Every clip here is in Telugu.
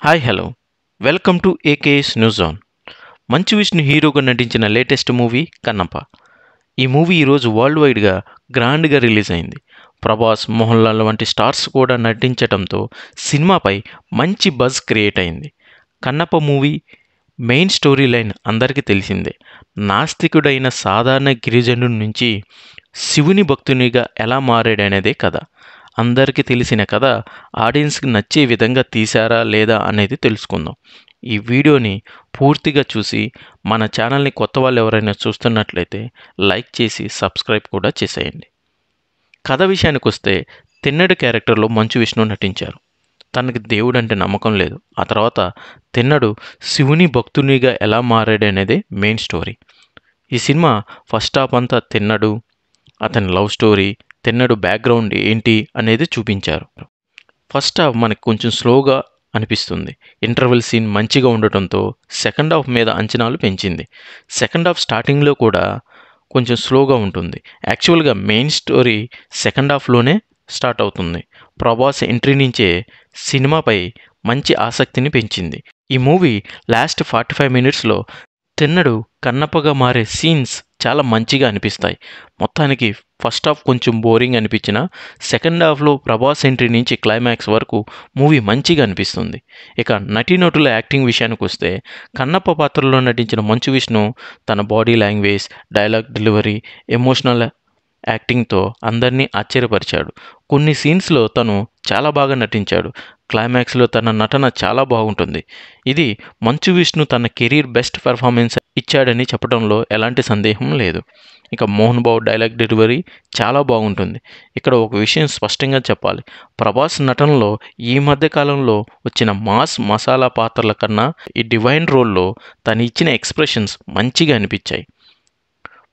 Hi hello welcome to AKS news zone. Manchu Vishnu హీరోగా నటించిన లేటెస్ట్ మూవీ కన్నప్ప. ఈ మూవీ ఈరోజు వరల్డ్ వైడ్గా గ్రాండ్గా రిలీజ్ అయింది. ప్రభాస్, మోహన్ లాల్ వంటి స్టార్స్ కూడా నటించడంతో సినిమాపై మంచి బజ్ క్రియేట్ అయింది. Kannappa movie main story line అందరికీ తెలిసిందే. నాస్తికుడైన సాధారణ గిరిజనుడి నుంచి శివుని భక్తునిగా ఎలా మారాడనేదే కథ. అందరికీ తెలిసిన కథ ఆడియన్స్కి నచ్చే విధంగా తీశారా లేదా అనేది తెలుసుకుందాం. ఈ వీడియోని పూర్తిగా చూసి మన ఛానల్ని కొత్త వాళ్ళు ఎవరైనా చూస్తున్నట్లయితే లైక్ చేసి సబ్స్క్రైబ్ కూడా చేసేయండి. కథ విషయానికి వస్తే తిన్నడు క్యారెక్టర్లో మంచు విష్ణు నటించారు. తనకి దేవుడు అంటే నమ్మకం లేదు. ఆ తర్వాత తిన్నడు శివుని భక్తునిగా ఎలా మారాడనేదే మెయిన్ స్టోరీ. ఈ సినిమా ఫస్ట్ హాఫ్ అంతా తిన్నడు, అతని లవ్ స్టోరీ, తిన్నడు బ్యాక్గ్రౌండ్ ఏంటి అనేది చూపించారు. ఫస్ట్ హాఫ్ మనకి కొంచెం స్లోగా అనిపిస్తుంది. ఇంటర్వెల్ సీన్ మంచిగా ఉండటంతో సెకండ్ హాఫ్ మీద అంచనాలు పెంచింది. సెకండ్ హాఫ్ స్టార్టింగ్లో కూడా కొంచెం స్లోగా ఉంటుంది. యాక్చువల్గా మెయిన్ స్టోరీ సెకండ్ హాఫ్లోనే స్టార్ట్ అవుతుంది. ప్రభాస్ ఎంట్రీ నుంచే సినిమాపై మంచి ఆసక్తిని పెంచింది. ఈ మూవీ లాస్ట్ 45 మినిట్స్లో తిన్నడు కన్నప్పగా మారే సీన్స్ చాలా మంచిగా అనిపిస్తాయి. మొత్తానికి ఫస్ట్ హాఫ్ కొంచెం బోరింగ్ అనిపించిన సెకండ్ హాఫ్లో ప్రభాస్ ఎంట్రీ నుంచి క్లైమాక్స్ వరకు మూవీ మంచిగా అనిపిస్తుంది. ఇక నటీనటుల యాక్టింగ్ విషయానికి వస్తే కన్నప్ప పాత్రలో నటించిన మంచు విష్ణు తన body language, dialogue delivery, emotional యాక్టింగ్తో అందరినీ ఆశ్చర్యపరిచాడు. కొన్ని సీన్స్లో తను చాలా బాగా నటించాడు. క్లైమాక్స్లో తన నటన చాలా బాగుంటుంది. ఇది మంచు విష్ణు తన కెరీర్ బెస్ట్ పెర్ఫార్మెన్స్ ఇచ్చాడని చెప్పడంలో ఎలాంటి సందేహం లేదు. ఇక మోహన్ బాబు డైలాగ్ డెలివరీ చాలా బాగుంటుంది. ఇక్కడ ఒక విషయం స్పష్టంగా చెప్పాలి. ప్రభాస్ నటనలో ఈ మధ్య కాలంలో వచ్చిన మాస్ మసాలా పాత్రల కన్నా ఈ డివైన్ రోల్లో తను ఇచ్చిన ఎక్స్ప్రెషన్స్ మంచిగా అనిపించాయి.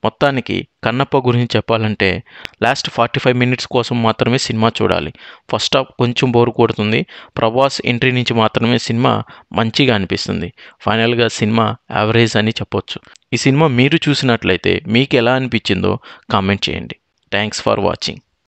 మొత్తానికి కన్నప్ప గురించి చెప్పాలంటే లాస్ట్ 45 మినిట్స్ కోసం మాత్రమే సినిమా చూడాలి. ఫస్ట్ హాఫ్ కొంచెం బోర్ కొడుతుంది. ప్రభాస్ ఎంట్రీ నుంచి మాత్రమే సినిమా మంచిగా అనిపిస్తుంది. ఫైనల్గా సినిమా యావరేజ్ అని చెప్పొచ్చు. ఈ సినిమా మీరు చూసినట్లయితే మీకు ఎలా అనిపించిందో కామెంట్ చేయండి. Thanks for watching.